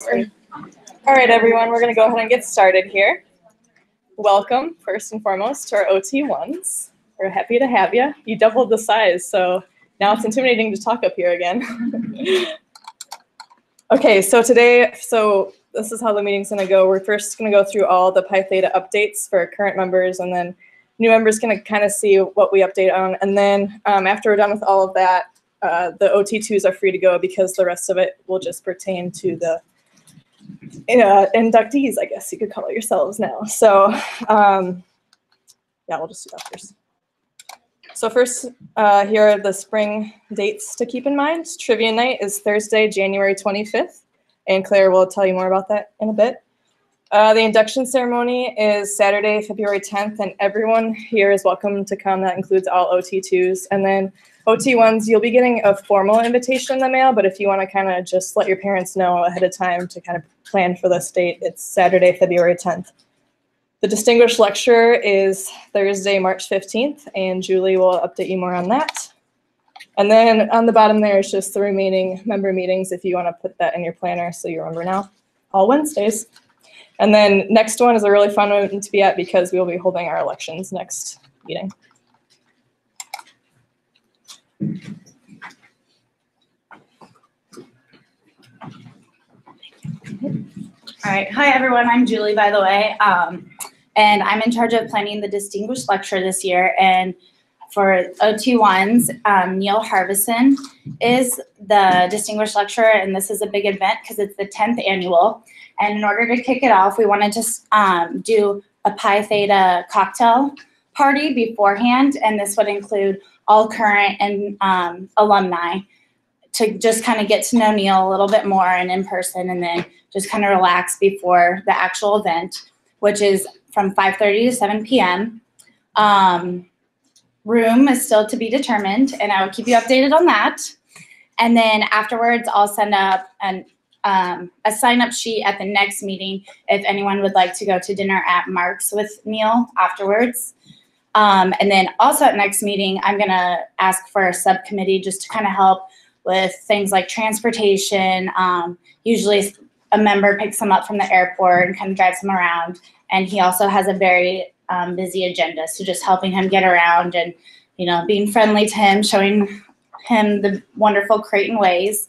All right, everyone, we're going to go ahead and get started here. Welcome, first and foremost, to our OT1s. We're happy to have you. You doubled the size, so now it's intimidating to talk up here again. Okay, so this is how the meeting's going to go. We're first going to go through all the Pi Theta updates for current members, and then new members can kind of see what we update on. And then after we're done with all of that, the OT2s are free to go because the rest of it will just pertain to the inductees, I guess you could call it yourselves now. So yeah, we'll just do that first. So first, here are the spring dates to keep in mind. Trivia night is Thursday, January 25th, and Claire will tell you more about that in a bit. The induction ceremony is Saturday, February 10th, and everyone here is welcome to come. That includes all OT2s. And then OT1s, you'll be getting a formal invitation in the mail, but if you want to kind of just let your parents know ahead of time to kind of plan for this date, it's Saturday, February 10th. The distinguished lecture is Thursday, March 15th, and Julie will update you more on that. And then on the bottom there is just the remaining member meetings if you want to put that in your planner so you remember now, all Wednesdays. And then next one is a really fun one to be at because we will be holding our elections next meeting. All right. Hi, everyone. I'm Julie, by the way, and I'm in charge of planning the Distinguished Lecture this year. And for OT1s, Neil Harvison is the Distinguished Lecturer, and this is a big event because it's the 10th annual. And in order to kick it off, we wanted to do a Pi Theta cocktail party beforehand, and this would include all current and alumni to just kind of get to know Neil a little bit more and in person, and then just kind of relax before the actual event, which is from 5:30 to 7 p.m. Room is still to be determined, and I will keep you updated on that. And then afterwards, I'll send up a sign-up sheet at the next meeting if anyone would like to go to dinner at Mark's with Neil afterwards. And then also at next meeting, I'm going to ask for a subcommittee just to kind of help with things like transportation. Usually a member picks them up from the airport and kind of drives them around. And he also has a very busy agenda. So just helping him get around and, being friendly to him, showing him the wonderful Creighton ways.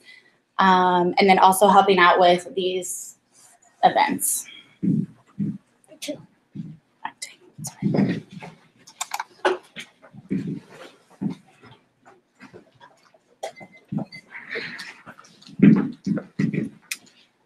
And then also helping out with these events.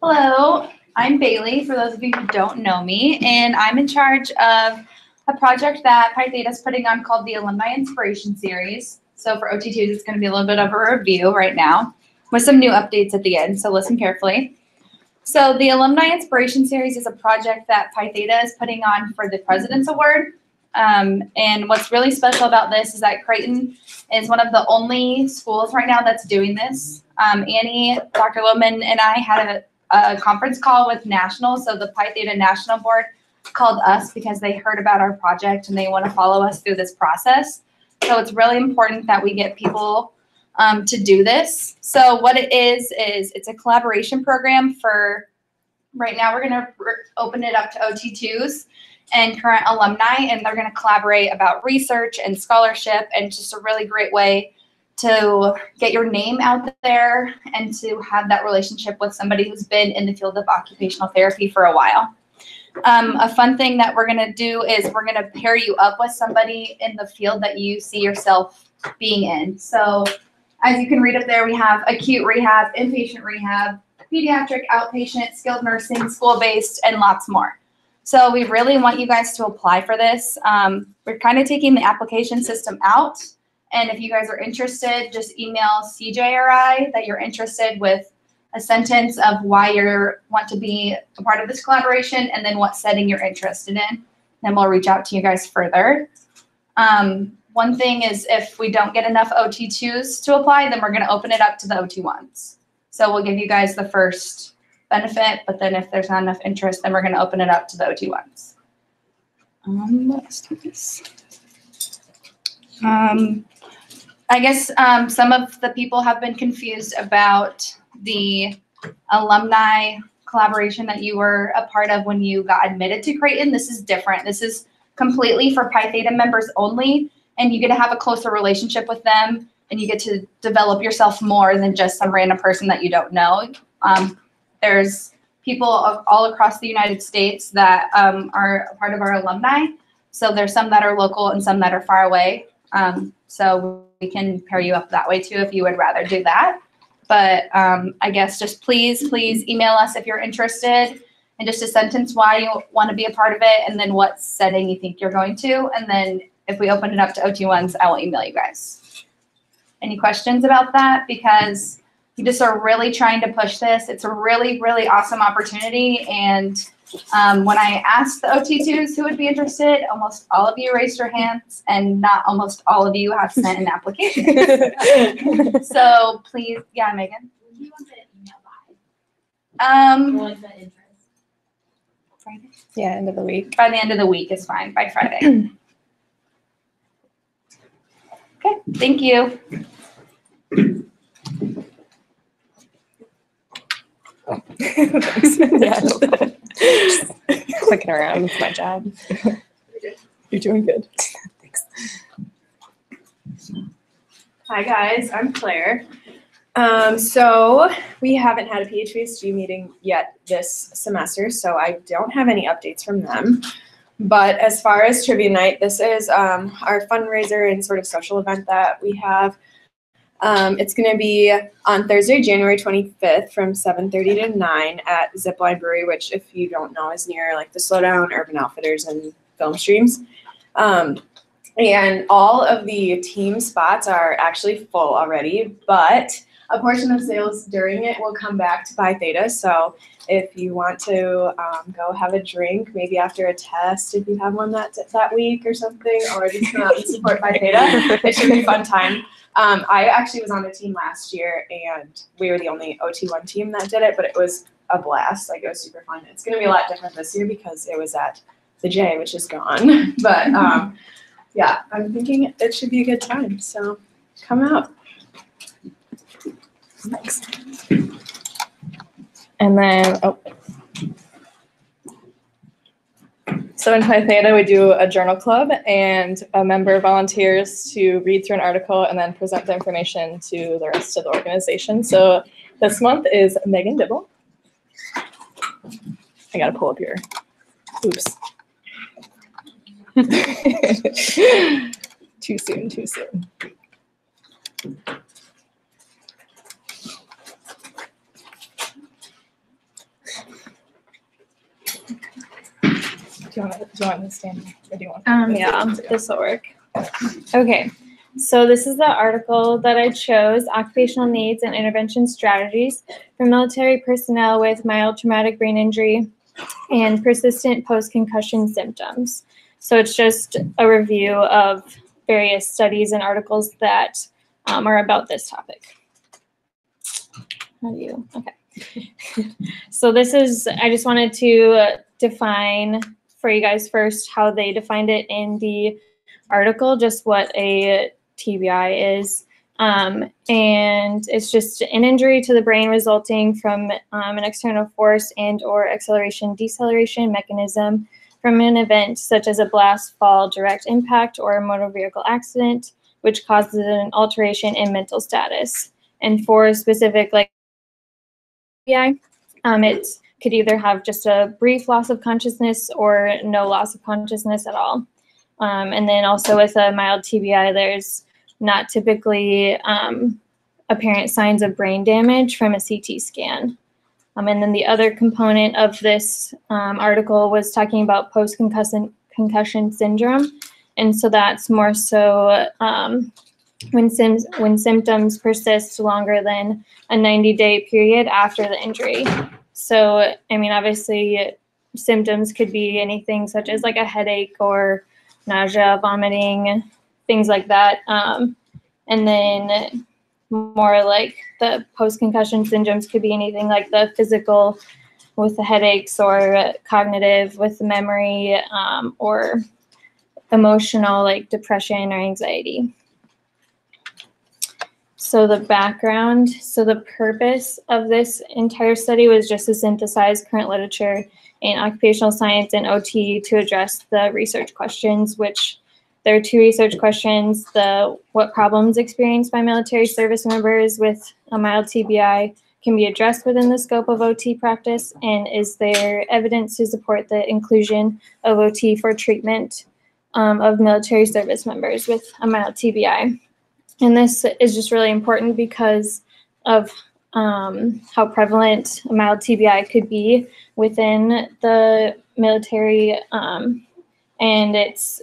Hello, I'm Bailey, for those of you who don't know me, and I'm in charge of a project that Pi Theta is putting on called the Alumni Inspiration Series. So for OT2s, it's going to be a little bit of a review right now with some new updates at the end, so listen carefully. So the Alumni Inspiration Series is a project that Pi Theta is putting on for the President's Award. And what's really special about this is that Creighton is one of the only schools right now that's doing this. Annie, Dr. Lohman, and I had a conference call with National, so the Pi Theta National Board called us because they heard about our project and they want to follow us through this process. So it's really important that we get people to do this. So what it is it's a collaboration program for, right now we're going to open it up to OT2s and current alumni, and they're going to collaborate about research and scholarship, and just a really great way to get your name out there and to have that relationship with somebody who's been in the field of occupational therapy for a while. A fun thing that we're going to do is we're going to pair you up with somebody in the field that you see yourself being in. So as you can read up there, we have acute rehab, inpatient rehab, pediatric, outpatient, skilled nursing, school-based, and lots more. So we really want you guys to apply for this. We're kind of taking the application system out. And if you guys are interested, just email CJRI that you're interested with a sentence of why you want to be a part of this collaboration and then what setting you're interested in. Then we'll reach out to you guys further. One thing is if we don't get enough OT2s to apply, then we're going to open it up to the OT1s. So we'll give you guys the first benefit, but then if there's not enough interest, then we're going to open it up to the OT1s. Let's do this. I guess some of the people have been confused about the alumni collaboration that you were a part of when you got admitted to Creighton. This is different. This is completely for Pi Theta members only, and you get to have a closer relationship with them, and you get to develop yourself more than just some random person that you don't know. There's people all across the United States that are a part of our alumni. So there's some that are local and some that are far away. So we can pair you up that way too if you would rather do that. But I guess just please email us if you're interested, and just a sentence why you want to be a part of it, and then what setting you think you're going to. And then if we open it up to OT1s, I will email you guys. Any questions about that? Because we just are really trying to push this. It's a really, really awesome opportunity. And when I asked the OT2s who would be interested, almost all of you raised your hands, and not almost all of you have sent an application. So please, yeah, Megan. When do you want the email by? By Like the interest. Friday? Yeah, end of the week. By the end of the week is fine, by Friday. Okay, thank you. Thanks. Yeah, just clicking around. It's my job. You're doing good. Thanks. Hi guys, I'm Claire. So we haven't had a PHVSG meeting yet this semester, so I don't have any updates from them. But as far as trivia night, this is our fundraiser and sort of social event that we have. It's going to be on Thursday, January 25th from 7:30 to 9 at Zipline Brewery, which, if you don't know, is near like the Slowdown, Urban Outfitters, and Film Streams. And all of the team spots are actually full already, but a portion of sales during it will come back to Pi Theta. So if you want to go have a drink, maybe after a test, if you have one that week or something, or just come out and support Pi Theta, it should be a fun time. I actually was on the team last year, and we were the only OT1 team that did it, but it was a blast. Like, it was super fun. It's going to be a lot different this year because it was at the J, which is gone. But yeah, I'm thinking it should be a good time. So come out. Thanks. And then, so in Pi Theta, we do a journal club, and a member volunteers to read through an article and then present the information to the rest of the organization. So this month is Megan Dibble. I gotta pull up your, oops. Too soon. Do you want to stand, or do you want? Yeah, this will work. Okay, so this is the article that I chose, Occupational Needs and Intervention Strategies for Military Personnel with Mild Traumatic Brain Injury and Persistent Post-Concussion Symptoms. So it's just a review of various studies and articles that are about this topic. Okay. So this is, I just wanted to define for you guys first how they defined it in the article, just what a TBI is. And it's just an injury to the brain resulting from an external force and or acceleration deceleration mechanism from an event such as a blast, fall, direct impact, or a motor vehicle accident, which causes an alteration in mental status. And for specific like TBI, it could either have just a brief loss of consciousness or no loss of consciousness at all. And then also with a mild TBI, there's not typically apparent signs of brain damage from a CT scan. And then the other component of this article was talking about post-concussion syndrome. And so that's more so when symptoms persist longer than a 90-day period after the injury. So, I mean, obviously symptoms could be anything such as like a headache or nausea, vomiting, things like that. And then more like the post-concussion syndromes could be anything like the physical with the headaches, or cognitive with the memory, or emotional like depression or anxiety. So the background, so the purpose of this entire study was just to synthesize current literature in occupational science and OT to address the research questions, which there are 2 research questions: what problems experienced by military service members with a mild TBI can be addressed within the scope of OT practice, and is there evidence to support the inclusion of OT for treatment of military service members with a mild TBI. And this is just really important because of how prevalent a mild TBI could be within the military. And it's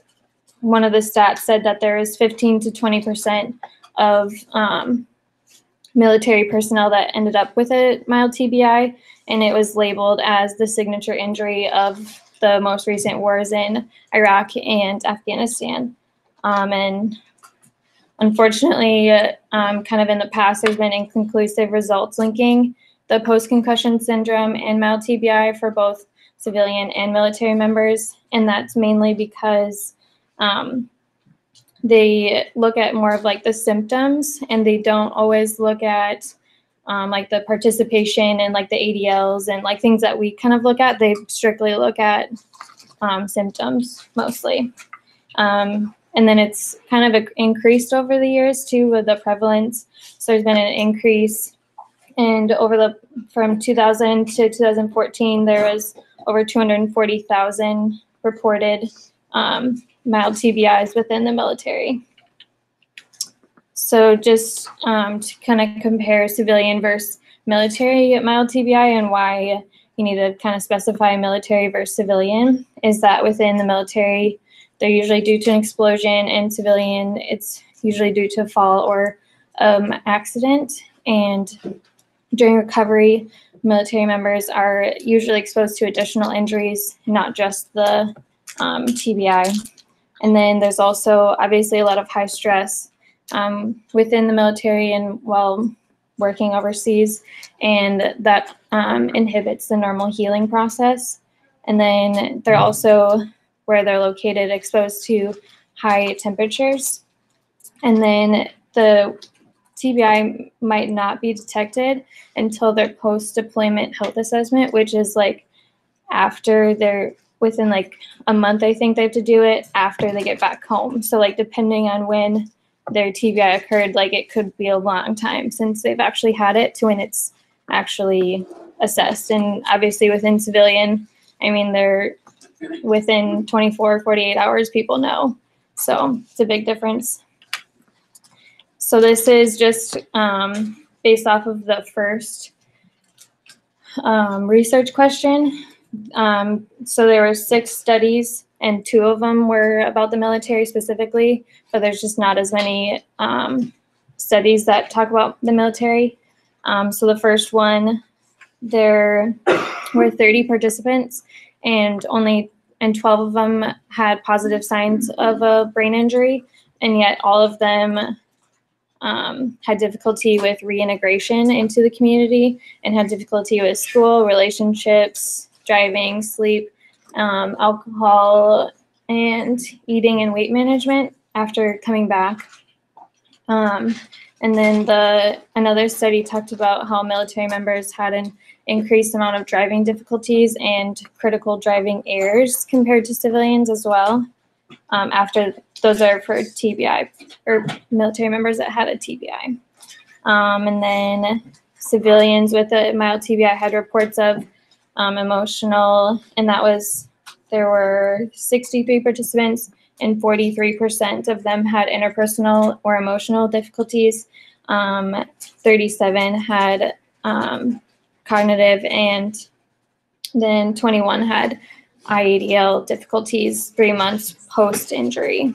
one of the stats said that there is 15 to 20% of military personnel that ended up with a mild TBI, and it was labeled as the signature injury of the most recent wars in Iraq and Afghanistan. And unfortunately, kind of in the past, there's been inconclusive results linking the post-concussion syndrome and mild TBI for both civilian and military members, and that's mainly because they look at more of like the symptoms, and they don't always look at like the participation and like the ADLs and like things that we kind of look at. They strictly look at symptoms mostly. And then it's kind of increased over the years too with the prevalence. So there's been an increase, and from 2000 to 2014, there was over 240,000 reported mild TBIs within the military. So just to kind of compare civilian versus military mild TBI and why you need to kind of specify military versus civilian is that within the military, they're usually due to an explosion, and civilian, it's usually due to a fall or accident. And during recovery, military members are usually exposed to additional injuries, not just the TBI. And then there's also obviously a lot of high stress within the military and while working overseas, and that inhibits the normal healing process. And then they're also, where they're located, exposed to high temperatures. And then the TBI might not be detected until their post-deployment health assessment, which is like after they're within like a month, I think they have to do it after they get back home. So like depending on when their TBI occurred, like it could be a long time since they've actually had it to when it's actually assessed. And obviously within civilian, I mean, they're within 24, 48 hours, people know. So it's a big difference. So this is just based off of the first research question. So there were 6 studies, and 2 of them were about the military specifically, but there's just not as many studies that talk about the military. So the first one, there were 30 participants, and 12 of them had positive signs of a brain injury, and yet all of them had difficulty with reintegration into the community and had difficulty with school, relationships, driving, sleep, alcohol, and eating and weight management after coming back. And then another study talked about how military members had an increased amount of driving difficulties and critical driving errors compared to civilians as well. After those are for TBI or military members that had a TBI. And then civilians with a mild TBI had reports of emotional, and there were 63 participants, and 43% of them had interpersonal or emotional difficulties. 37 had cognitive, and then 21 had IADL difficulties 3 months post-injury.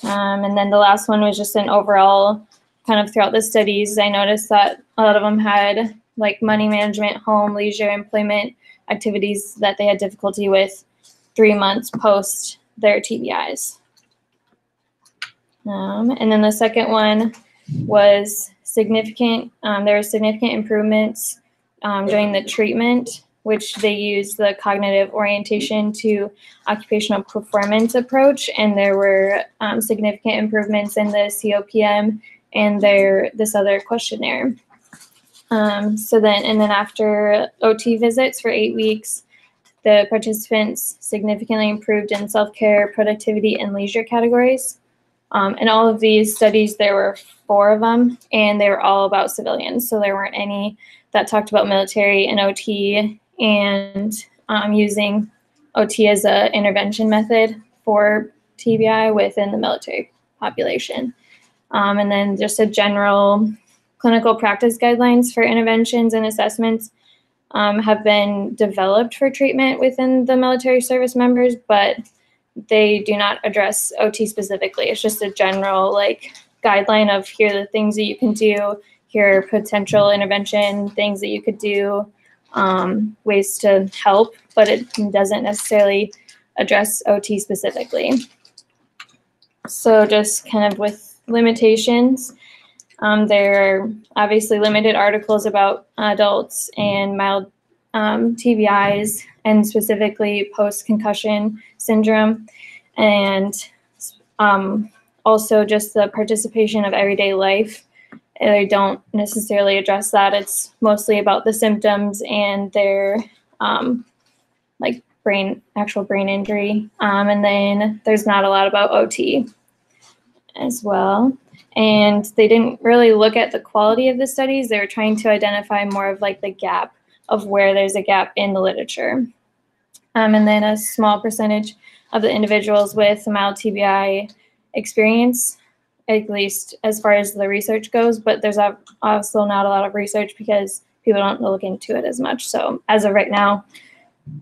And then the last one was just an overall kind of throughout the studies. I noticed that a lot of them had like money management, home, leisure, employment activities that they had difficulty with 3 months post their TBIs. And then the second one was significant. There were significant improvements during the treatment, which they used the cognitive orientation to occupational performance approach, and there were significant improvements in the COPM and this other questionnaire. So then after OT visits for 8 weeks, the participants significantly improved in self-care, productivity, and leisure categories. In all of these studies, there were 4 of them, and they were all about civilians. So there weren't any that talked about military and OT and using OT as an intervention method for TBI within the military population. And then just a general clinical practice guidelines for interventions and assessments have been developed for treatment within the military service members, but they do not address OT specifically. It's just a general guideline of here are the things that you can do, here are potential intervention things that you could do, ways to help, but it doesn't necessarily address OT specifically. So just kind of with limitations, there are obviously limited articles about adults and mild TBIs and specifically post-concussion syndrome, and also just the participation of everyday life. They don't necessarily address that. It's mostly about the symptoms and their actual brain injury. And then there's not a lot about OT as well. And they didn't really look at the quality of the studies. They were trying to identify more of the gap of where there's a gap in the literature. And then a small percentage of the individuals with mild TBI experience, at least as far as the research goes, but there's also not a lot of research because people don't look into it as much. So as of right now,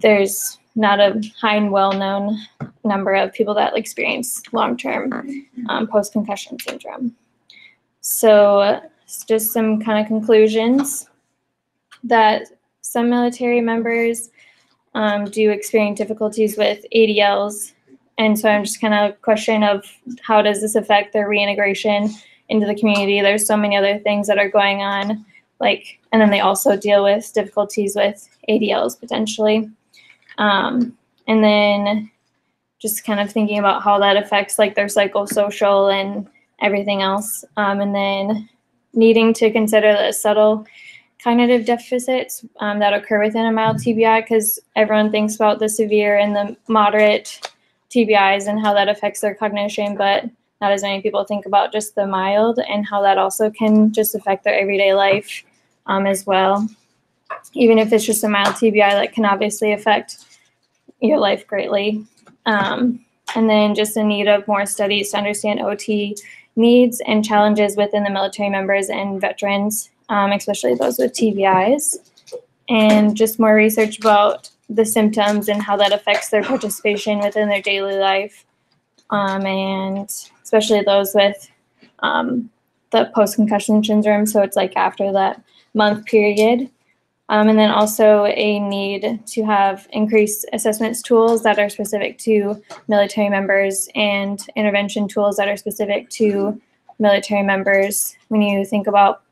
there's not a high and well-known number of people that experience long-term post-concussion syndrome. So just some kind of conclusions that some military members do experience difficulties with ADLs. And so I'm just kind of question of how does this affect their reintegration into the community? There's so many other things that are going on, and then they also deal with difficulties with ADLs potentially. And then just kind of thinking about how that affects their psychosocial and everything else. And then needing to consider the subtle cognitive deficits that occur within a mild TBI, because everyone thinks about the severe and the moderate TBIs and how that affects their cognition, but not as many people think about just the mild and how that also can just affect their everyday life as well. Even if it's just a mild TBI, that can obviously affect your life greatly. And then just a need of more studies to understand OT needs and challenges within the military members and veterans, especially those with TBIs, and just more research about the symptoms and how that affects their participation within their daily life, and especially those with the post-concussion syndrome, so it's after that month period. And then also a need to have increased assessments tools that are specific to military members and intervention tools that are specific to military members when you think about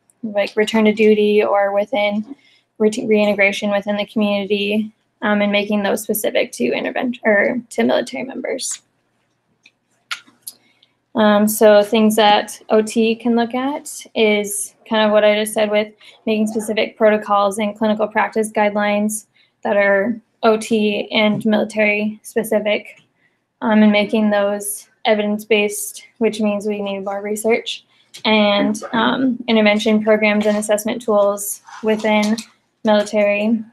return to duty or within reintegration within the community, and making those specific to to military members. So things that OT can look at is kind of what I just said with making specific protocols and clinical practice guidelines that are OT and military specific, and making those evidence-based, which means we need more research, and intervention programs and assessment tools within military,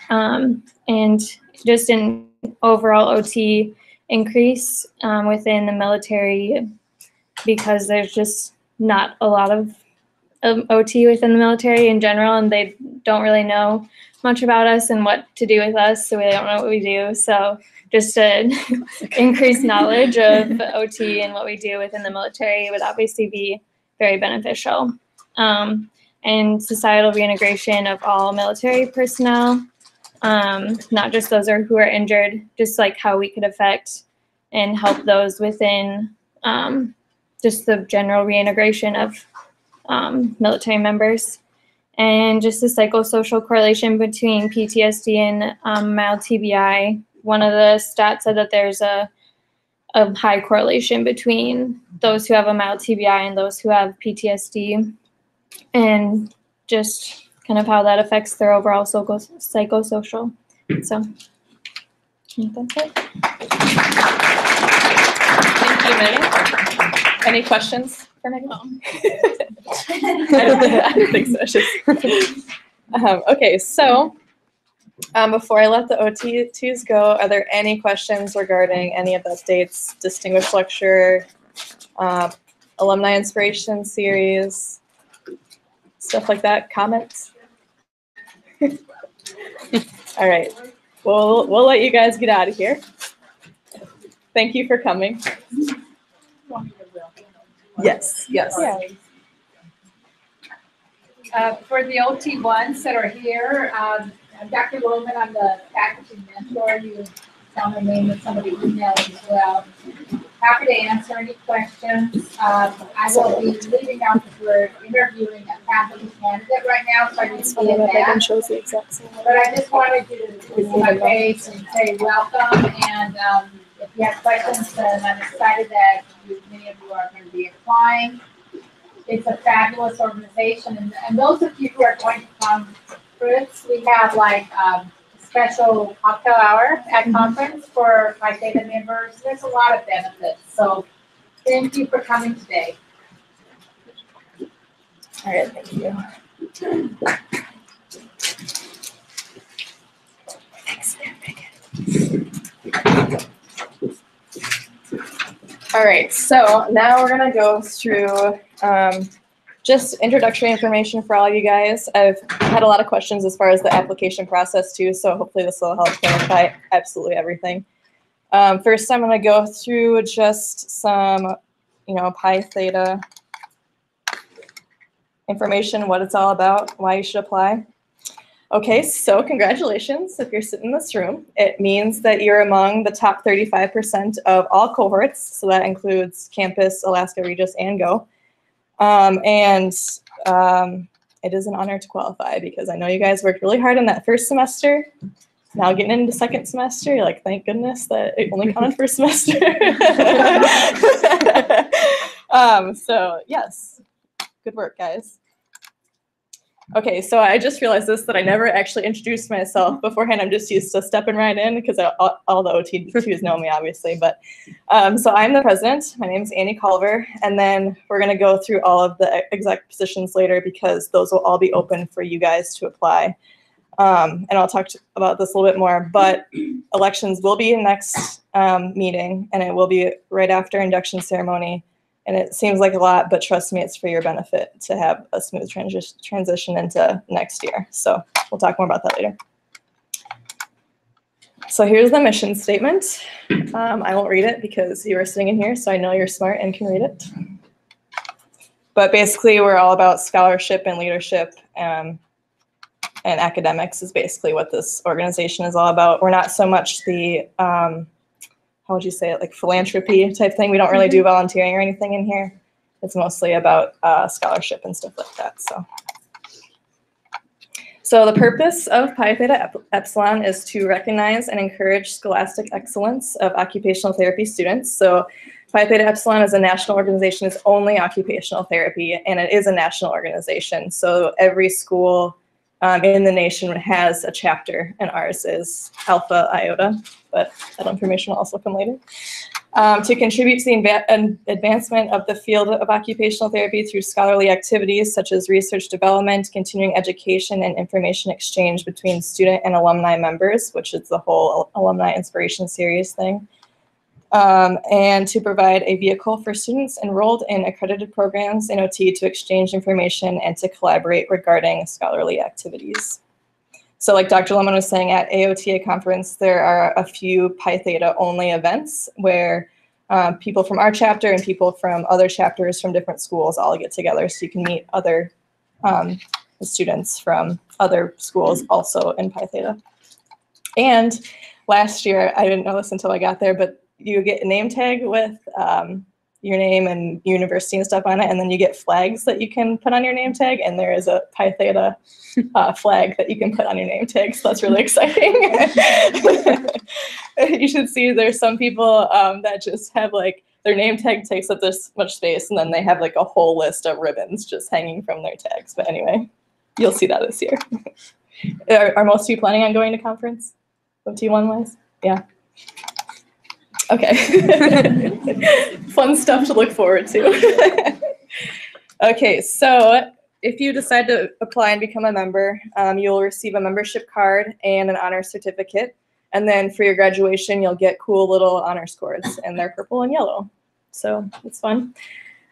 and just an overall OT increase within the military, because there's just not a lot of OT within the military in general, and they don't really know much about us and what to do with us, so they don't know what we do. So just to increase knowledge of OT and what we do within the military would obviously be very beneficial. And societal reintegration of all military personnel, not just those who are injured, just how we could affect and help those within just the general reintegration of military members. And just the psychosocial correlation between PTSD and mild TBI. One of the stats said that there's a a high correlation between those who have a mild TBI and those who have PTSD, and just kind of how that affects their overall psychosocial. So I think that's it. Thank you, Megan. Any questions for Megan? I don't think so. It's just, okay, so before I let the OT2s go, are there any questions regarding any of the updates, distinguished lecturer, alumni inspiration series, stuff like that? Comments? All right, we'll let you guys get out of here. Thank you for coming. Yes, yes. Yeah. For the OT1s that are here, I'm Dr. Roman. I'm the faculty mentor. You tell my name with somebody email as well. Happy to answer any questions. I will be leaving out because we're interviewing a faculty candidate right now, so I need to be in that. Shows the exact same. But I just wanted you to see my face and say welcome. And if you have questions, then I'm excited that many of you are going to be applying. It's a fabulous organization, and those of you who are going to come, Fritz, we have like special cocktail hour at conference for Pi Theta members. There's a lot of benefits, so thank you for coming today. All right, thank you. Thanks, Megan. All right, so now we're gonna go through just introductory information for all of you guys. I've had a lot of questions as far as the application process too, so hopefully this will help clarify absolutely everything. First, I'm gonna go through just some, Pi Theta information, what it's all about, why you should apply. Okay, so congratulations if you're sitting in this room. It means that you're among the top 35% of all cohorts, so that includes campus, Alaska, Regis, and Go. It is an honor to qualify because I know you guys worked really hard in that first semester. Now getting into second semester, you're like, thank goodness that it only counted first semester. So yes, good work, guys. Okay, so I just realized that I never actually introduced myself beforehand. I'm just used to stepping right in because all the OT2s know me, obviously. But so I'm the president. My name is Annie Culver, and then we're going to go through all of the exec positions later because those will all be open for you guys to apply. And I'll talk about this a little bit more. But elections will be next meeting, and it will be right after induction ceremony. And it seems like a lot, but trust me, it's for your benefit to have a smooth transition into next year. So we'll talk more about that later. So here's the mission statement. I won't read it because you are sitting in here, so I know you're smart and can read it. But basically, we're all about scholarship and leadership, and academics is basically what this organization is all about. We're not so much the how would you say it, like philanthropy type thing. We don't really do volunteering or anything in here. It's mostly about scholarship and stuff like that. So the purpose of Pi Theta Epsilon is to recognize and encourage scholastic excellence of occupational therapy students. So Pi Theta Epsilon is a national organization. It's only occupational therapy, and it is a national organization. So every school in the nation has a chapter, and ours is Alpha Iota, but that information will also come later. To contribute to the advancement of the field of occupational therapy through scholarly activities such as research development, continuing education, and information exchange between student and alumni members, which is the whole alumni inspiration series thing. And to provide a vehicle for students enrolled in accredited programs in OT to exchange information and to collaborate regarding scholarly activities. So like Dr. Lemon was saying, at AOTA conference, there are a few Pi Theta only events where people from our chapter and people from other chapters from different schools all get together, so you can meet other students from other schools also in Pi Theta. And last year, I didn't know this until I got there, but you get a name tag with your name and university and stuff on it, and then you get flags that you can put on your name tag, and there is a Pi Theta flag that you can put on your name tag, so that's really exciting. you should see there's some people that just have like their name tag takes up this much space, and then they have like a whole list of ribbons just hanging from their tags. But anyway, you'll see that this year. Are most of you planning on going to conference? OT1 wise? Yeah. Okay. Fun stuff to look forward to. Okay, so if you decide to apply and become a member, you'll receive a membership card and an honor certificate. And then for your graduation, you'll get cool little honor scores, and they're purple and yellow. So it's fun.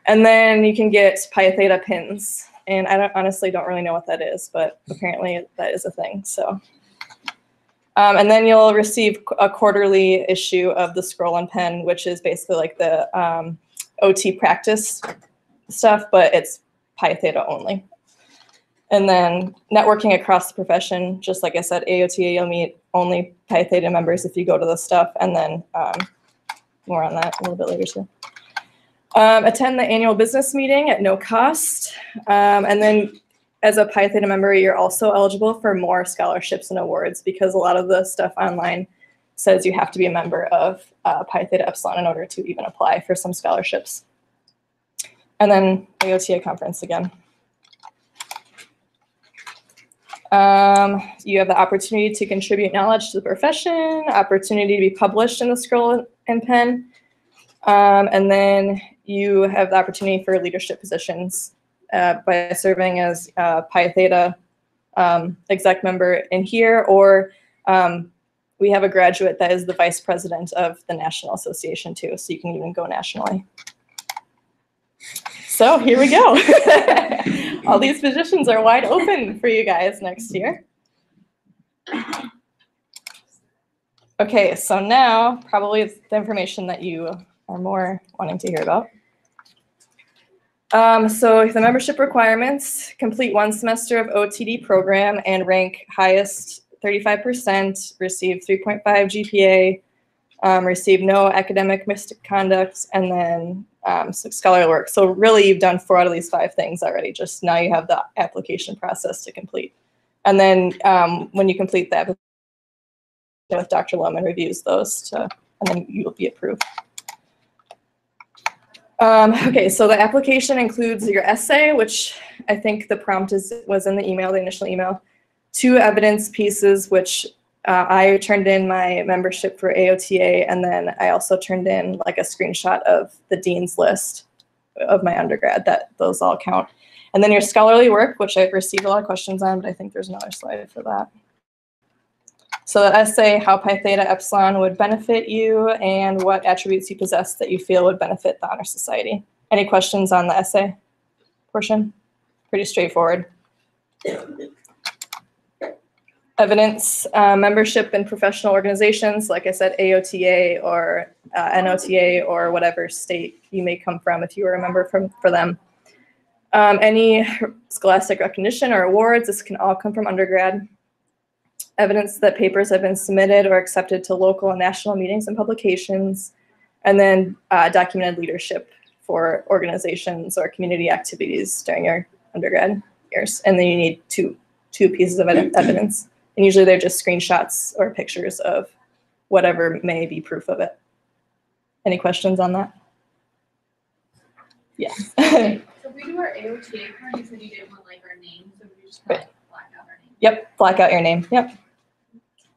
And then you can get Pi Theta pins. And I honestly don't really know what that is, but apparently that is a thing. So, and then you'll receive a quarterly issue of the Scroll and Pen, which is basically like the OT practice stuff, but it's Pi Theta only. And then networking across the profession, just like I said, AOTA, you'll meet only Pi Theta members if you go to the stuff, and then more on that a little bit later too. Attend the annual business meeting at no cost. And then as a Pi Theta member, you're also eligible for more scholarships and awards, because a lot of the stuff online says you have to be a member of Pi Theta Epsilon in order to even apply for some scholarships. And then AOTA conference again. You have the opportunity to contribute knowledge to the profession, opportunity to be published in the Scroll and Pen, and then you have the opportunity for leadership positions by serving as Pi Theta exec member in here, or we have a graduate that is the vice president of the National Association too, so you can even go nationally. So here we go. All these positions are wide open for you guys next year. Okay, so now probably it's the information that you are more wanting to hear about. So the membership requirements: complete 1 semester of OTD program and rank highest 35%, receive 3.5 GPA, receive no academic misconduct, and then scholarly work. So really you've done 4 out of these 5 things already, just now you have the application process to complete. And then when you complete that, with Dr. Lohman reviews those, and then you will be approved. Okay, so the application includes your essay, which I think the prompt was in the email, the initial email, 2 evidence pieces, which I turned in my membership for AOTA, and then I also turned in like a screenshot of the dean's list of my undergrad, that those all count. And then your scholarly work, which I've received a lot of questions on, but I think there's another slide for that. So the essay, how Pi Theta Epsilon would benefit you and what attributes you possess that you feel would benefit the Honor Society. Any questions on the essay portion? Pretty straightforward. Evidence, membership in professional organizations, like I said, AOTA or NOTA or whatever state you may come from if you were a member for them. Any scholastic recognition or awards, this can all come from undergrad. Evidence that papers have been submitted or accepted to local and national meetings and publications, and then documented leadership for organizations or community activities during your undergrad years. And then you need two pieces of evidence. And usually they're just screenshots or pictures of whatever may be proof of it. Any questions on that? Yes. So if we do our AOTA card, you said you didn't want like our name, so we just black out our name. Yep, black out your name. Yep.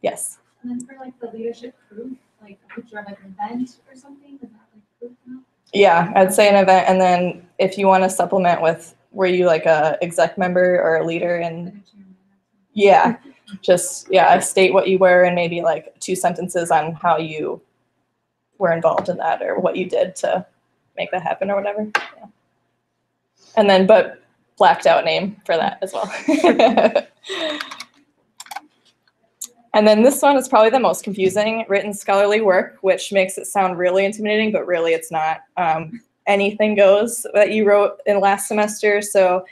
Yes. And then for like the leadership proof, like a picture of like an event or something, is that like proof now? Yeah, I'd say an event, and then if you want to supplement with, were you like a exec member or a leader, and yeah, just state what you were and maybe like 2 sentences on how you were involved in that or what you did to make that happen or whatever. Yeah. And then, but blacked out name for that as well. And then this one is probably the most confusing: written scholarly work, which makes it sound really intimidating, but really it's not. Anything goes that you wrote in last semester. So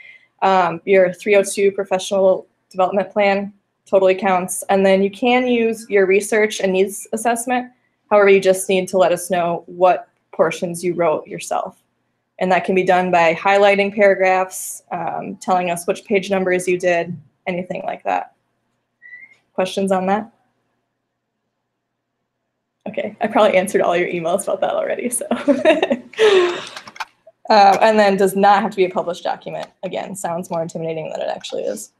your 302 professional development plan totally counts. And then you can use your research and needs assessment. However, you just need to let us know what portions you wrote yourself. And that can be done by highlighting paragraphs, telling us which page numbers you did, anything like that. Questions on that? Okay, I probably answered all your emails about that already, so. And then does not have to be a published document. Again, sounds more intimidating than it actually is.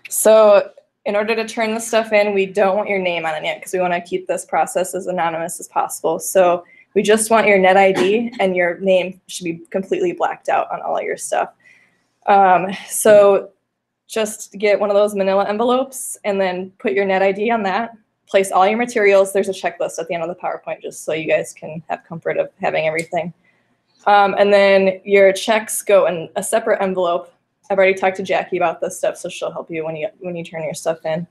So in order to turn this stuff in, we don't want your name on it yet because we want to keep this process as anonymous as possible. So we just want your net ID, and your name should be completely blacked out on all of your stuff. So just get one of those manila envelopes and then put your net ID on that. Place all your materials. There's a checklist at the end of the PowerPoint just so you guys can have comfort of having everything. And then your checks go in a separate envelope. I've already talked to Jackie about this stuff, so she'll help you when you turn your stuff in.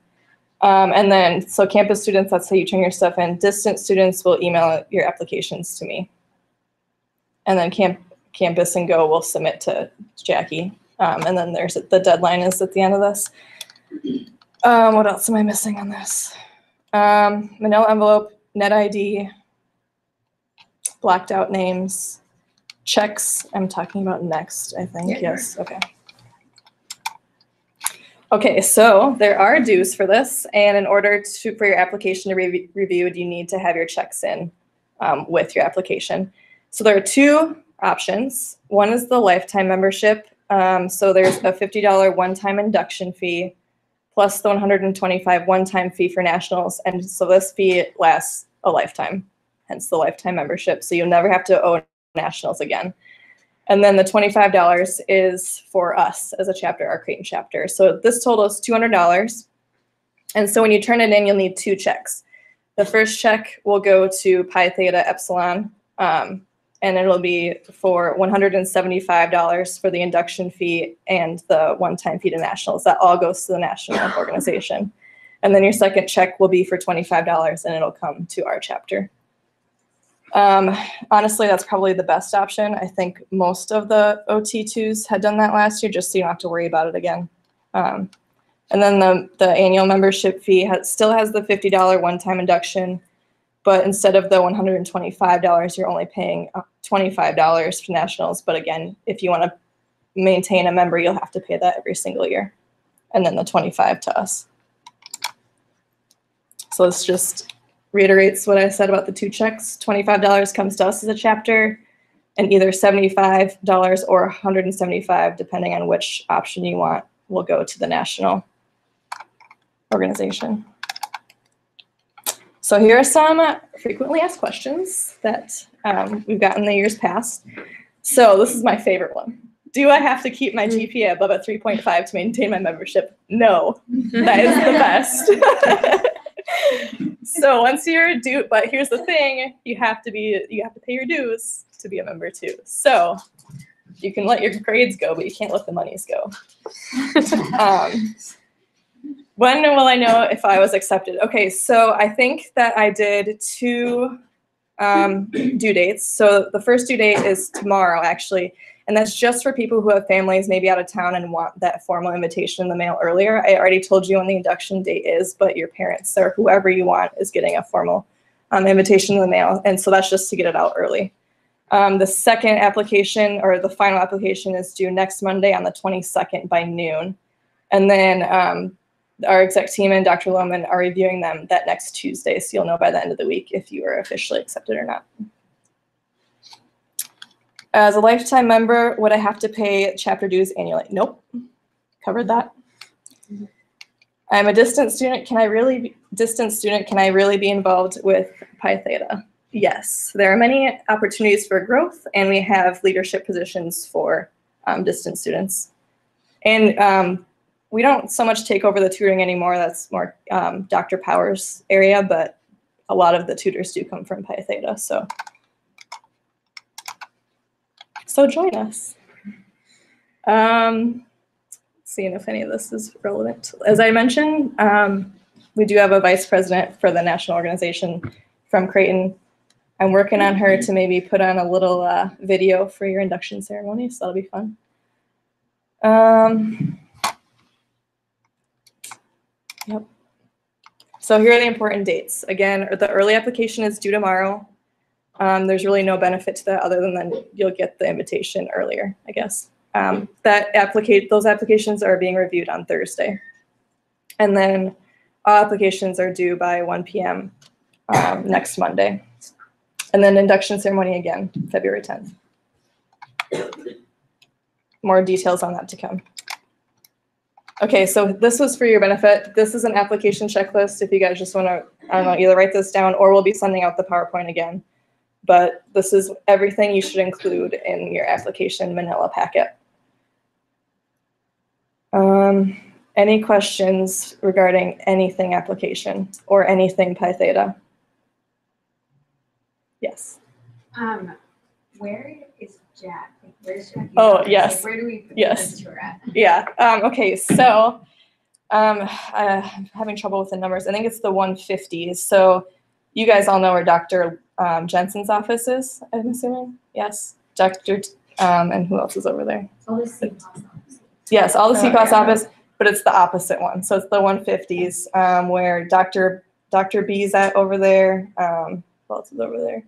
And then, so campus students, that's how you turn your stuff in. Distant students will email your applications to me. And then campus and Go will submit to Jackie. And then there's the deadline is at the end of this. What else am I missing on this? Manila envelope, net ID, blacked out names, checks. I'm talking about next, I think. Yes, okay. Okay, so there are dues for this, and in order for your application to be reviewed, you need to have your checks in with your application. So there are two options. One is the lifetime membership. So there's a $50 one-time induction fee, plus the $125 one-time fee for nationals. And so this fee lasts a lifetime, hence the lifetime membership. So you'll never have to owe nationals again. And then the $25 is for us as a chapter, our Creighton chapter. So this totals $200. And so when you turn it in, you'll need two checks. The first check will go to Pi Theta Epsilon, and it'll be for $175 for the induction fee and the one-time fee to nationals. That all goes to the national organization. And then your second check will be for $25, and it'll come to our chapter. Honestly, that's probably the best option. I think most of the OT2s had done that last year, just so you don't have to worry about it again. And then the annual membership fee still has the $50 one-time induction, but instead of the $125, you're only paying $25 for nationals. But again, if you want to maintain a member, you'll have to pay that every single year. And then the $25 to us. So this just reiterates what I said about the two checks. $25 comes to us as a chapter, and either $75 or $175, depending on which option you want, will go to the national organization. So here are some frequently asked questions that we've gotten in the years past. So this is my favorite one. Do I have to keep my GPA above a 3.5 to maintain my membership? No, that is the best. So once you're due, but here's the thing, you have to pay your dues to be a member too. So you can let your grades go, but you can't let the monies go. When will I know if I was accepted? Okay, so I think that I did two due dates. So the first due date is tomorrow, actually, and that's just for people who have families maybe out of town and want that formal invitation in the mail earlier. I already told you when the induction date is, but your parents or whoever you want is getting a formal invitation in the mail, and so that's just to get it out early. The second application, or the final application, is due next Monday on the 22nd by noon, and then our exec team and Dr. Lohman are reviewing them that next Tuesday, so you'll know by the end of the week if you are officially accepted or not. As a lifetime member, would I have to pay chapter dues annually? Nope, covered that. I'm a distant student. Can I really be involved with Pi Theta? Yes, there are many opportunities for growth, and we have leadership positions for distant students. And we don't so much take over the tutoring anymore. That's more Dr. Powers' area, but a lot of the tutors do come from Pi Theta. So join us. Seeing if any of this is relevant. As I mentioned, we do have a vice president for the national organization from Creighton. I'm working on her to maybe put on a little video for your induction ceremony, so that'll be fun. Yep. So here are the important dates. Again, the early application is due tomorrow. There's really no benefit to that other than then you'll get the invitation earlier, I guess. Those applications are being reviewed on Thursday. And then all applications are due by 1 p.m. Next Monday. And then induction ceremony again, February 10th. More details on that to come. Okay, so this was for your benefit. This is an application checklist if you guys just want to, I don't know, either write this down or we'll be sending out the PowerPoint again. But this is everything you should include in your application manila packet. Any questions regarding anything application or anything Pi Theta? Yes. Where is Jack? Like, where's Jack? Oh, yes. Like, where do we put Yes. her at? Yeah. Okay. So I'm having trouble with the numbers. I think it's the 150s. So you guys all know where Dr. Jensen's office is, I'm assuming. Yes. Dr. And who else is over there? All the CPAS offices. Yes, all the Oh, CPAS yeah. office, but it's the opposite one. So it's the 150s where Dr. B's at over there. Who else is over there?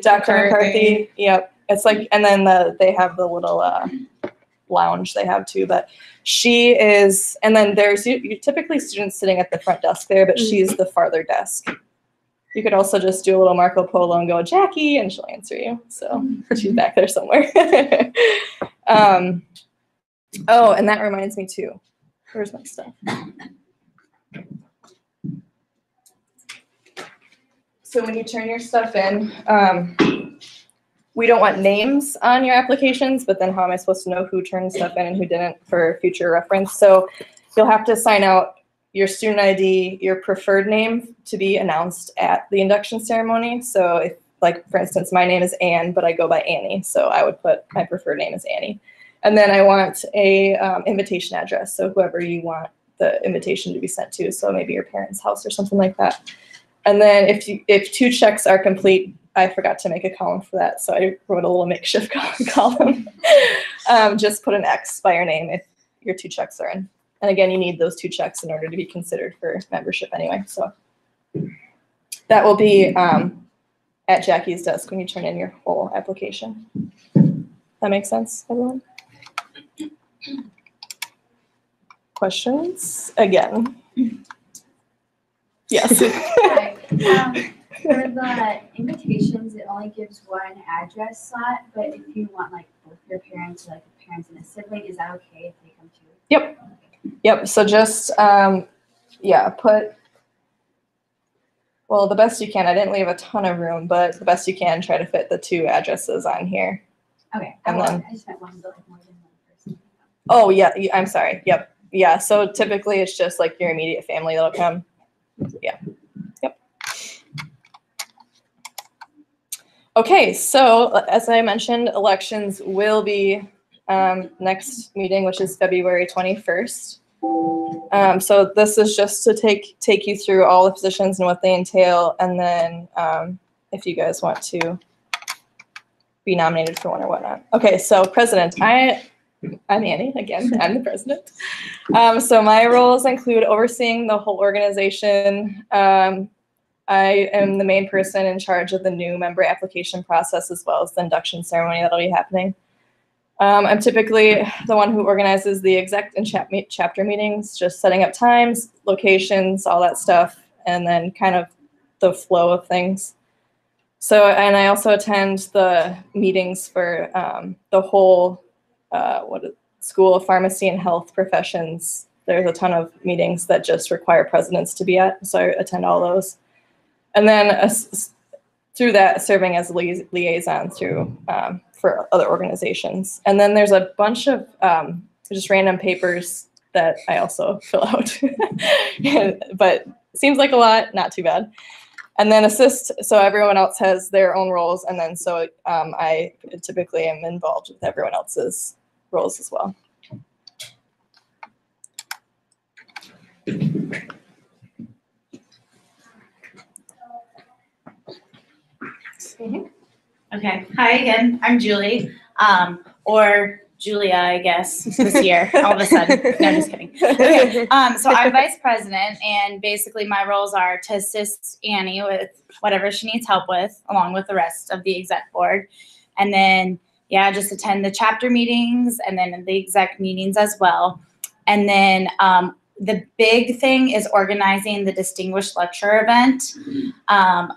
Dr. McCarthy. Yep. It's like, and then they have the little lounge they have too. But she is, and then there's typically students sitting at the front desk there, but she's the farther desk. You could also just do a little Marco Polo and go, Jackie, and she'll answer you. So she's back there somewhere. Oh, and that reminds me too. Where's my stuff? So when you turn your stuff in, we don't want names on your applications, but then how am I supposed to know who turned stuff in and who didn't for future reference? So you'll have to sign out your student ID, your preferred name to be announced at the induction ceremony. So if, like, for instance, my name is Anne, but I go by Annie. So I would put my preferred name as Annie. And then I want a invitation address. So whoever you want the invitation to be sent to. So maybe your parents' house or something like that. And then if 2 checks are complete, I forgot to make a column for that. So I wrote a little makeshift column. Just put an X by your name if your 2 checks are in. And again, you need those 2 checks in order to be considered for membership anyway. So that will be at Jackie's desk when you turn in your whole application. That makes sense, everyone? Questions? Again. Yes. Hi. For the invitations, it only gives one address slot, but if you want like both your parents, like a parent and a sibling, is that okay if they come too? Yep. Yep. So just yeah, well, the best you can. I didn't leave a ton of room, but the best you can, try to fit the 2 addresses on here. Okay. And then, I just meant one, but like more than one person. oh yeah, I'm sorry. Yep. Yeah. So typically it's just like your immediate family that'll come. Yeah. Yep. Okay. So as I mentioned, elections will be next meeting, which is February 21st. So this is just to take you through all the positions and what they entail, and then if you guys want to be nominated for one or whatnot. Okay, so president, I'm Annie again. I'm the president. So my roles include overseeing the whole organization. I am the main person in charge of the new member application process as well as the induction ceremony that'll be happening. I'm typically the one who organizes the exec and chapter meetings, just setting up times, locations, all that stuff, and then kind of the flow of things. So, and I also attend the meetings for the whole School of Pharmacy and Health Professions. There's a ton of meetings that just require presidents to be at, so I attend all those. And then through that, serving as liaison through for other organizations. And then there's a bunch of just random papers that I also fill out. But it seems like a lot, not too bad. And then assist, so everyone else has their own roles. And then so I typically am involved with everyone else's roles as well. Okay. Hi again. I'm Julie, or Julia, I guess, this year, all of a sudden. No, just kidding. Okay. So I'm vice president, and basically my roles are to assist Annie with whatever she needs help with, along with the rest of the exec board. And then, yeah, just attend the chapter meetings and then the exec meetings as well. And then The big thing is organizing the distinguished lecturer event.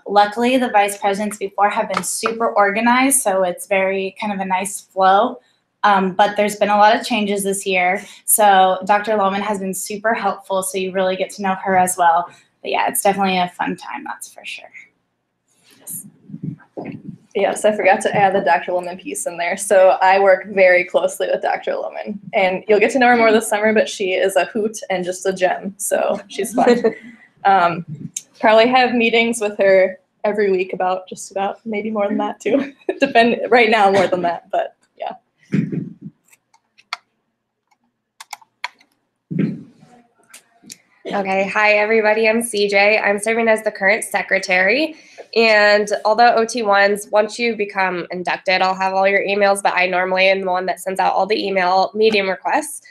Luckily, the vice presidents before have been super organized, so it's very kind of a nice flow. But there's been a lot of changes this year. So Dr. Lohman has been super helpful, so you really get to know her as well. But yeah, it's definitely a fun time, that's for sure. Yes, I forgot to add the Dr. Lohman piece in there. So I work very closely with Dr. Lohman, and you'll get to know her more this summer, but she is a hoot and just a gem, so she's fun. Probably have meetings with her every week about just about, maybe more than that too. Right now more than that, but yeah. Okay, hi everybody, I'm CJ. I'm serving as the current secretary. And although OT1s, once you become inducted, I'll have all your emails, but I normally am the one that sends out all the email meeting requests.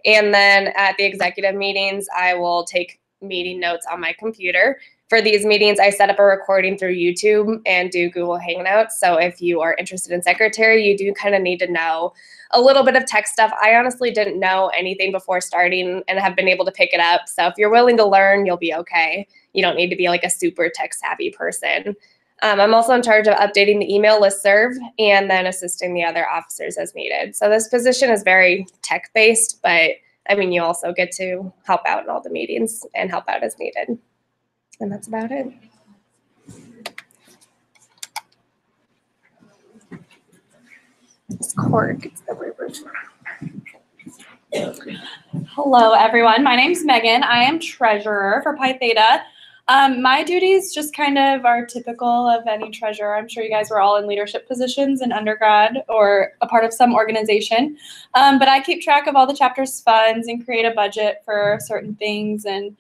And then at the executive meetings, I will take meeting notes on my computer. For these meetings, I set up a recording through YouTube and do Google Hangouts. So if you are interested in secretary, you do kind of need to know a little bit of tech stuff. I honestly didn't know anything before starting and have been able to pick it up. So if you're willing to learn, you'll be okay. You don't need to be like a super tech savvy person. I'm also in charge of updating the email listserv and then assisting the other officers as needed. So this position is very tech based, but I mean, you also get to help out in all the meetings and help out as needed. And that's about it. Hello, everyone. My name's Megan. I am treasurer for Pi Theta. My duties just kind of are typical of any treasurer. I'm sure you guys were all in leadership positions in undergrad or a part of some organization. But I keep track of all the chapter's funds and create a budget for certain things. And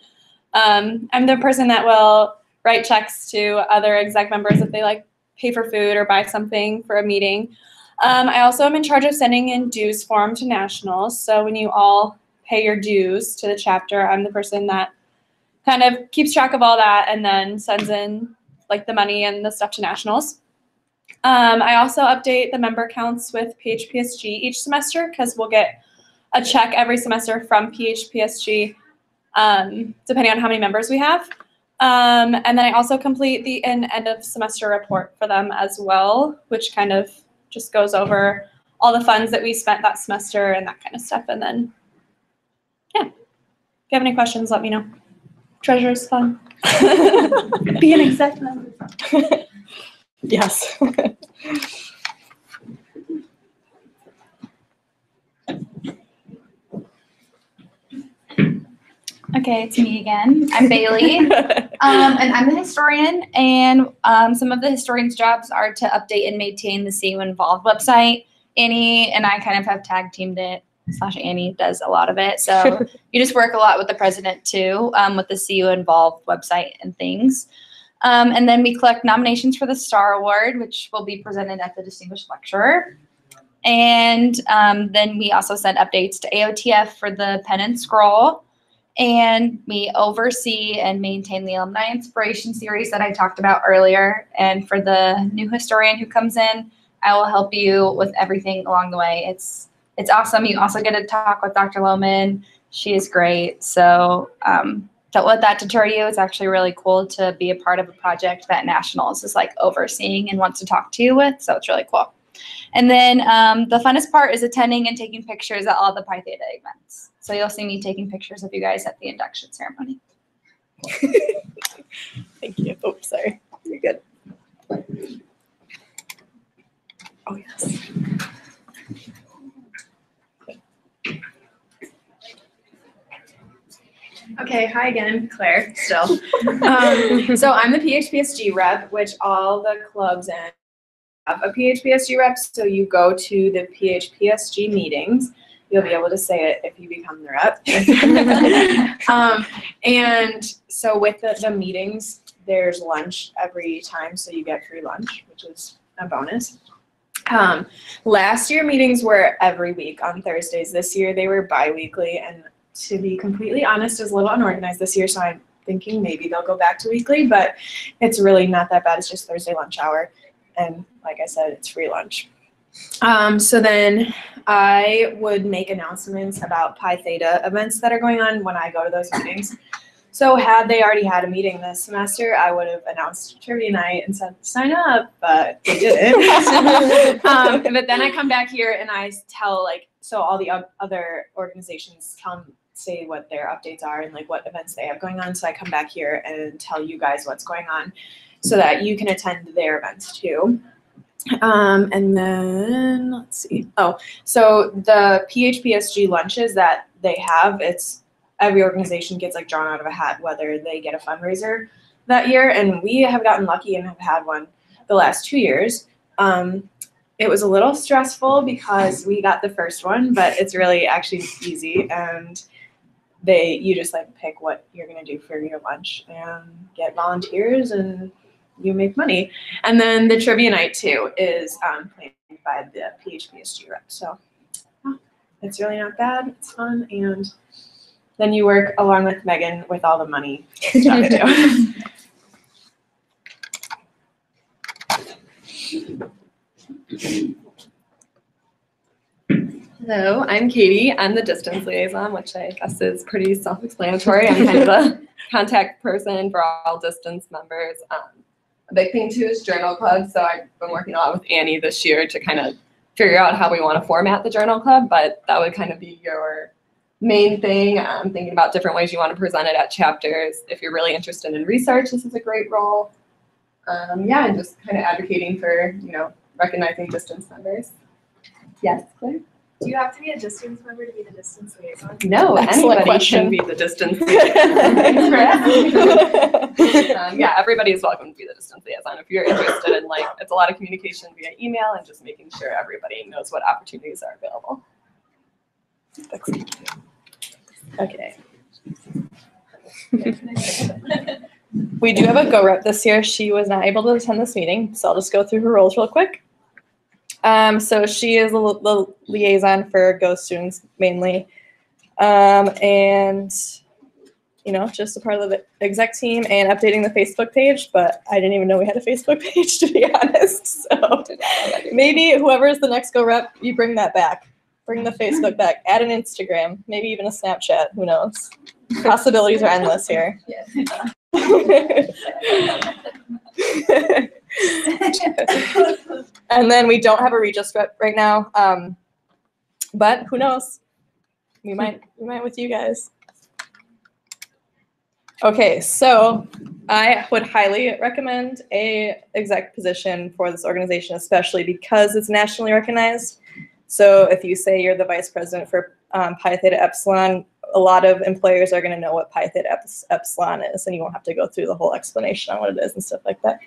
I'm the person that will write checks to other exec members if they like pay for food or buy something for a meeting. I also am in charge of sending in dues form to nationals. So when you all pay your dues to the chapter, I'm the person that kind of keeps track of all that and then sends in like the money and the stuff to nationals. I also update the member counts with PHPSG each semester because we'll get a check every semester from PHPSG depending on how many members we have. And then I also complete the end of semester report for them as well, which kind of just goes over all the funds that we spent that semester and that kind of stuff. And then, yeah, if you have any questions, let me know. Treasurer's fun. Be an exec member. Yes. Okay, it's me again. I'm Bailey, and I'm the historian, and some of the historian's jobs are to update and maintain the CU Involved website. Annie and I kind of have tag teamed it, / Annie does a lot of it, so you just work a lot with the president too, with the CU Involved website and things. And then we collect nominations for the Star Award, which will be presented at the Distinguished Lecturer. And then we also send updates to AOTF for the Pen and Scroll. And we oversee and maintain the Alumni Inspiration Series that I talked about earlier. And for the new historian who comes in, I will help you with everything along the way. It's awesome. You also get to talk with Dr. Lohman. She is great. So don't let that deter you. It's actually really cool to be a part of a project that Nationals is like overseeing and wants to talk to you with. So it's really cool. And then the funnest part is attending and taking pictures at all the Pi Theta events. So you'll see me taking pictures of you guys at the induction ceremony. Thank you. Oh, sorry. You're good. Oh, yes. Okay, hi again, I'm Claire still. So I'm the PHPSG rep, which all the clubs and have a PHPSG rep, so you go to the PHPSG meetings. You'll be able to say it if you become the rep. And so with the meetings, there's lunch every time, so you get free lunch, which is a bonus. Last year meetings were every week on Thursdays. This year they were bi-weekly, and to be completely honest, is a little unorganized this year, so I'm thinking maybe they'll go back to weekly, but it's really not that bad. It's just Thursday lunch hour, and like I said, it's free lunch. So then I would make announcements about Pi Theta events that are going on when I go to those meetings. So had they already had a meeting this semester, I would have announced trivia night and said, sign up, but they didn't. But then I come back here and I tell so all the other organizations say what their updates are and what events they have going on. So I come back here and tell you guys what's going on so that you can attend their events too. And then let's see. Oh, so the PHPSG lunches that they have, every organization gets drawn out of a hat whether they get a fundraiser that year, and we have gotten lucky and have had one the last 2 years. It was a little stressful because we got the first one, but it's really actually easy, and you just pick what you're gonna do for your lunch and get volunteers and you make money. And then the trivia night too is planned by the PHPSG rep. So it's really not bad. It's fun, and then you work along with Megan with all the money stuff too. Hello, I'm Katie. I'm the distance liaison, which I guess is pretty self-explanatory. I'm kind of the contact person for all distance members. A big thing too is journal club. So I've been working a lot with Annie this year to kind of figure out how we want to format the journal club, but that would kind of be your main thing. Thinking about different ways you want to present it at chapters. If you're really interested in research, this is a great role. Yeah, and just kind of advocating for, recognizing distance members. Yes, Claire? Do you have to be a distance member to be the distance liaison? No, Excellent anybody question. can be the distance liaison. Yeah, everybody is welcome to be the distance liaison. If you're interested in it's a lot of communication via email and just making sure everybody knows what opportunities are available. Okay. We do have a Go rep this year. She was not able to attend this meeting, so I'll just go through her roles real quick. So she is the liaison for Go students mainly, and just a part of the exec team and updating the Facebook page. But I didn't even know we had a Facebook page, to be honest. So maybe whoever is the next Go rep, you bring that back. Bring the Facebook back. Add an Instagram, maybe even a Snapchat. Who knows? Possibilities are endless here. And then we don't have a Regis rep right now, but who knows? We might with you guys. Okay, so I would highly recommend a exec position for this organization, especially because it's nationally recognized. So if you say you're the vice president for Pi Theta Epsilon, a lot of employers are going to know what Pi Theta Epsilon is, and you won't have to go through the whole explanation on what it is and stuff like that.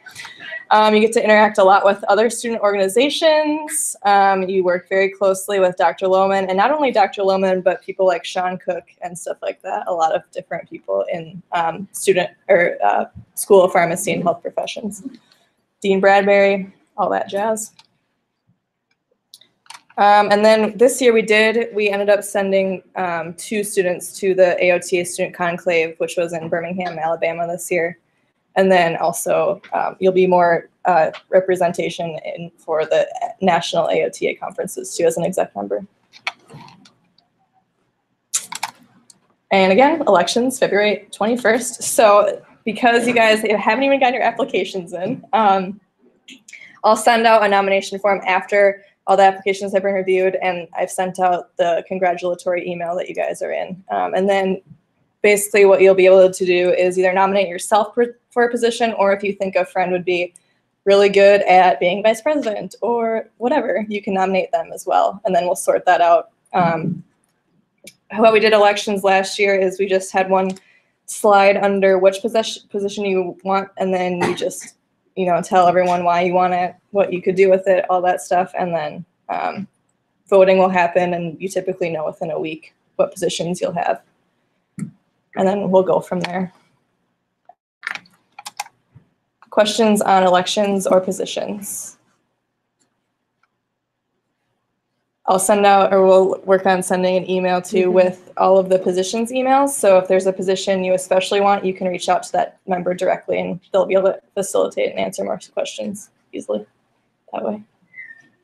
You get to interact a lot with other student organizations. You work very closely with Dr. Lohman, and not only Dr. Lohman, but people like Sean Cook and stuff like that. A lot of different people in School of Pharmacy and Health Professions. Dean Bradbury, all that jazz. And then this year we ended up sending 2 students to the AOTA Student Conclave, which was in Birmingham, Alabama this year. And then also you'll be more representation for the national AOTA conferences too as an exec member. And again, elections, February 21st. So because you guys haven't even gotten your applications in, I'll send out a nomination form after all the applications have been reviewed, and I've sent out the congratulatory email that you guys are in. And then basically what you'll be able to do is either nominate yourself for a position, or if you think a friend would be really good at being vice president or whatever, you can nominate them as well. And then we'll sort that out. How we did elections last year is we just had one slide under which position you want, and then you just tell everyone why you want it, what you could do with it, all that stuff. And then voting will happen, and you typically know within a week what positions you'll have. And then we'll go from there. Questions on elections or positions? I'll send out, or we'll work on sending an email too with all of the positions emails. So if there's a position you especially want, you can reach out to that member directly, and they'll be able to facilitate and answer more questions easily that way.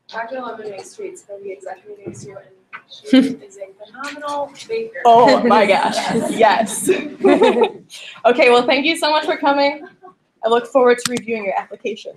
Dr. Lemon makes treats for the executive next year, and she is a phenomenal baker. Oh my gosh, yes. Okay, well, thank you so much for coming. I look forward to reviewing your application.